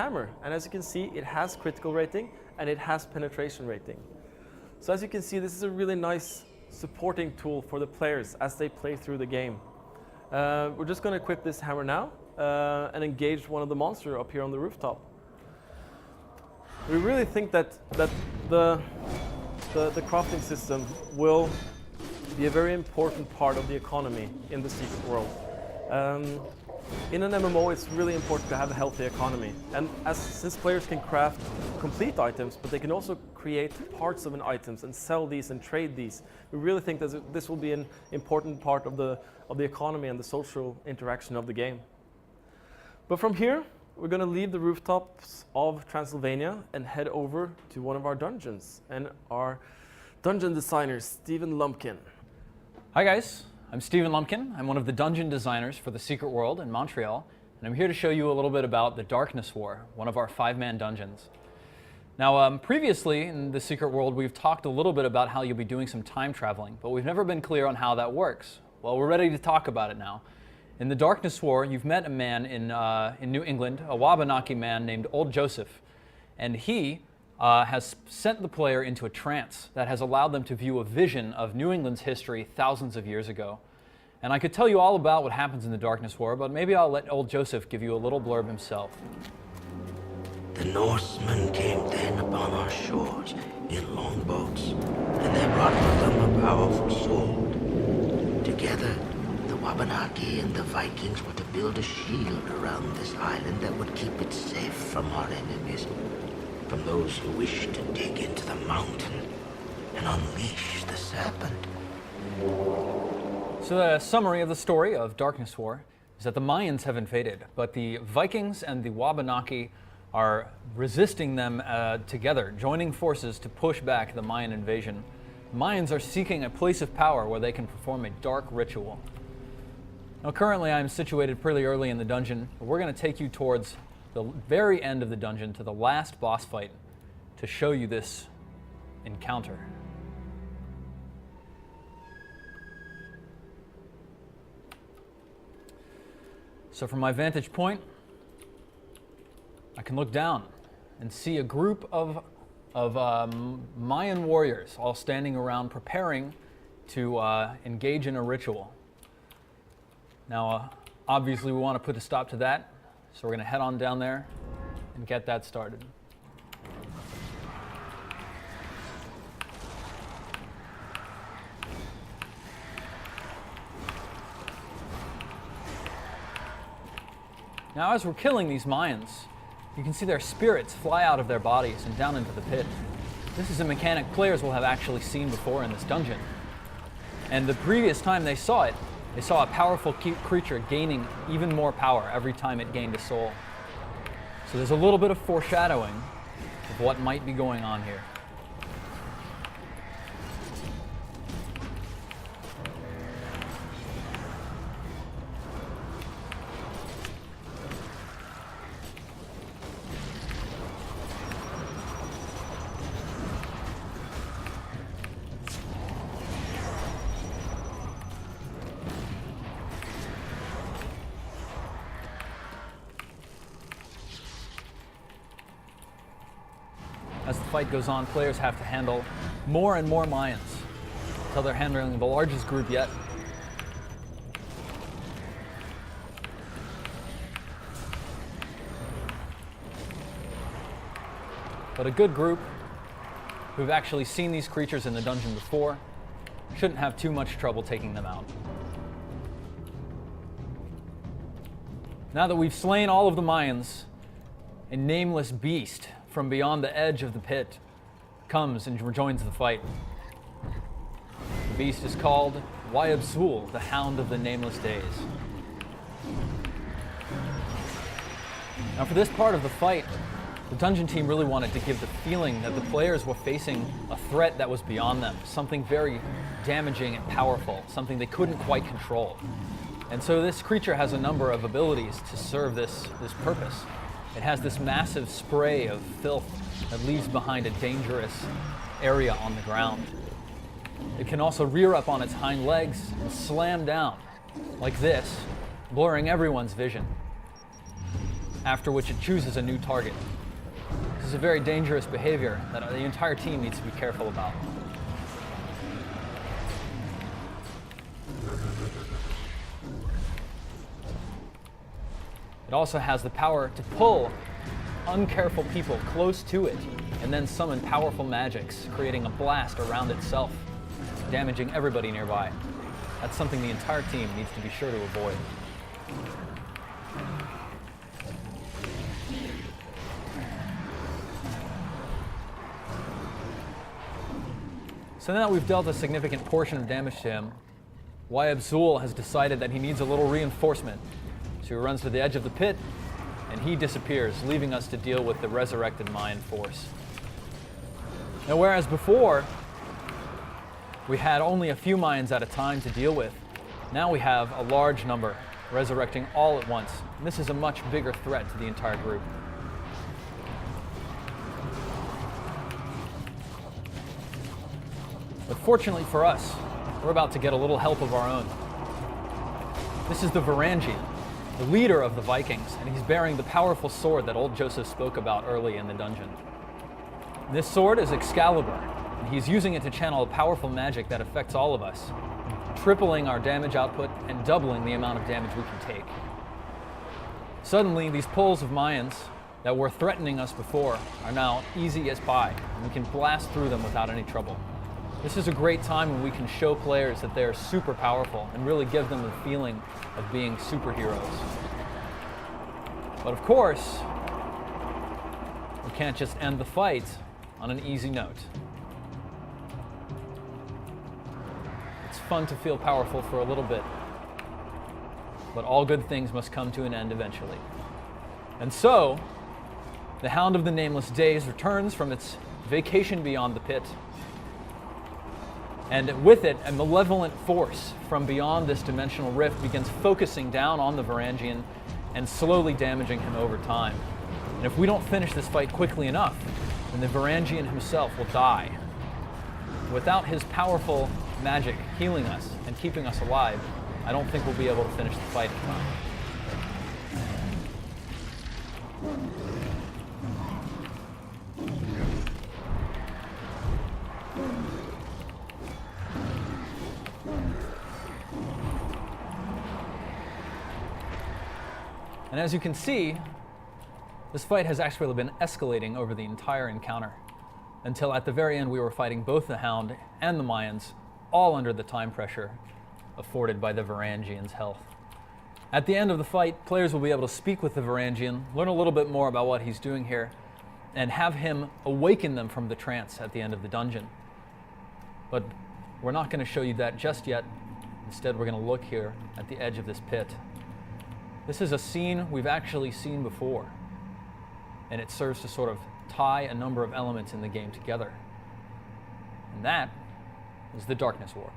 hammer. And as you can see, it has critical rating and it has penetration rating. So as you can see, this is a really nice supporting tool for the players as they play through the game. We're just going to equip this hammer now and engage one of the monsters up here on the rooftop. We really think that the crafting system will be a very important part of the economy in the secret world. In an MMO, it's really important to have a healthy economy. And since players can craft complete items, but they can also create parts of an items and sell these and trade these, we really think that this will be an important part of the economy and the social interaction of the game. But from here, we're going to leave the rooftops of Transylvania and head over to one of our dungeons and our dungeon designer, Stephen Lumpkin. Hi guys, I'm Stephen Lumpkin. I'm one of the dungeon designers for the Secret World in Montreal, and I'm here to show you a little bit about the Darkness War, one of our 5-man dungeons. Now, previously in the Secret World, we've talked a little bit about how you'll be doing some time traveling, but we've never been clear on how that works. Well, we're ready to talk about it now. In the Darkness War, you've met a man in New England, a Wabanaki man named Old Joseph, and he has sent the player into a trance that has allowed them to view a vision of New England's history thousands of years ago. And I could tell you all about what happens in the Darkness War, but maybe I'll let Old Joseph give you a little blurb himself. The Norsemen came then upon our shores in longboats, and they brought with them a powerful sword. Together, the Wabanaki and the Vikings were to build a shield around this island that would keep it safe from our enemies, from those who wished to dig into the mountain and unleash the serpent. So the summary of the story of Darkness War is that the Mayans have invaded, but the Vikings and the Wabanaki are resisting them together, joining forces to push back the Mayan invasion. The Mayans are seeking a place of power where they can perform a dark ritual. Now currently I'm situated pretty early in the dungeon, but we're going to take you towards the very end of the dungeon to the last boss fight to show you this encounter. So from my vantage point, I can look down and see a group of Mayan warriors all standing around preparing to engage in a ritual. Now, obviously we want to put a stop to that, so we're going to head on down there and get that started. Now, as we're killing these Mayans, you can see their spirits fly out of their bodies and down into the pit. This is a mechanic players will have actually seen before in this dungeon. And the previous time they saw it, they saw a powerful creature gaining even more power every time it gained a soul. So there's a little bit of foreshadowing of what might be going on here. As the fight goes on, players have to handle more and more Mayans until they're handling the largest group yet. But a good group who've actually seen these creatures in the dungeon before shouldn't have too much trouble taking them out. Now that we've slain all of the Mayans, a nameless beast from beyond the edge of the pit comes and rejoins the fight. The beast is called Wayabsul, the Hound of the Nameless Days. Now for this part of the fight, the dungeon team really wanted to give the feeling that the players were facing a threat that was beyond them, something very damaging and powerful, something they couldn't quite control. And so this creature has a number of abilities to serve this purpose. It has this massive spray of filth that leaves behind a dangerous area on the ground. It can also rear up on its hind legs and slam down, like this, blurring everyone's vision. after which it chooses a new target. This is a very dangerous behavior that the entire team needs to be careful about. It also has the power to pull uncareful people close to it and then summon powerful magics, creating a blast around itself, damaging everybody nearby. That's something the entire team needs to be sure to avoid. So now that we've dealt a significant portion of damage to him, Zul has decided that he needs a little reinforcement. So he runs to the edge of the pit, and he disappears, leaving us to deal with the resurrected Mayan force. Now, whereas before, we had only a few Mayans at a time to deal with, now we have a large number resurrecting all at once. And this is a much bigger threat to the entire group. But fortunately for us, we're about to get a little help of our own. This is the Varangian, the leader of the Vikings, and he's bearing the powerful sword that old Joseph spoke about early in the dungeon. This sword is Excalibur, and he's using it to channel a powerful magic that affects all of us, tripling our damage output and doubling the amount of damage we can take. Suddenly, these pulls of Mayans that were threatening us before are now easy as pie, and we can blast through them without any trouble. This is a great time when we can show players that they're super powerful and really give them the feeling of being superheroes. But of course, we can't just end the fight on an easy note. It's fun to feel powerful for a little bit, but all good things must come to an end eventually. And so, the Hound of the Nameless Days returns from its vacation beyond the pit, and with it, a malevolent force from beyond this dimensional rift begins focusing down on the Varangian and slowly damaging him over time. And if we don't finish this fight quickly enough, then the Varangian himself will die. Without his powerful magic healing us and keeping us alive, I don't think we'll be able to finish the fight in time. And as you can see, this fight has actually been escalating over the entire encounter, until at the very end we were fighting both the Hound and the Mayans, all under the time pressure afforded by the Varangian's health. At the end of the fight, players will be able to speak with the Varangian, learn a little bit more about what he's doing here, and have him awaken them from the trance at the end of the dungeon. But we're not going to show you that just yet. Instead, we're going to look here at the edge of this pit. This is a scene we've actually seen before, and it serves to sort of tie a number of elements in the game together. And that is the Darkness War.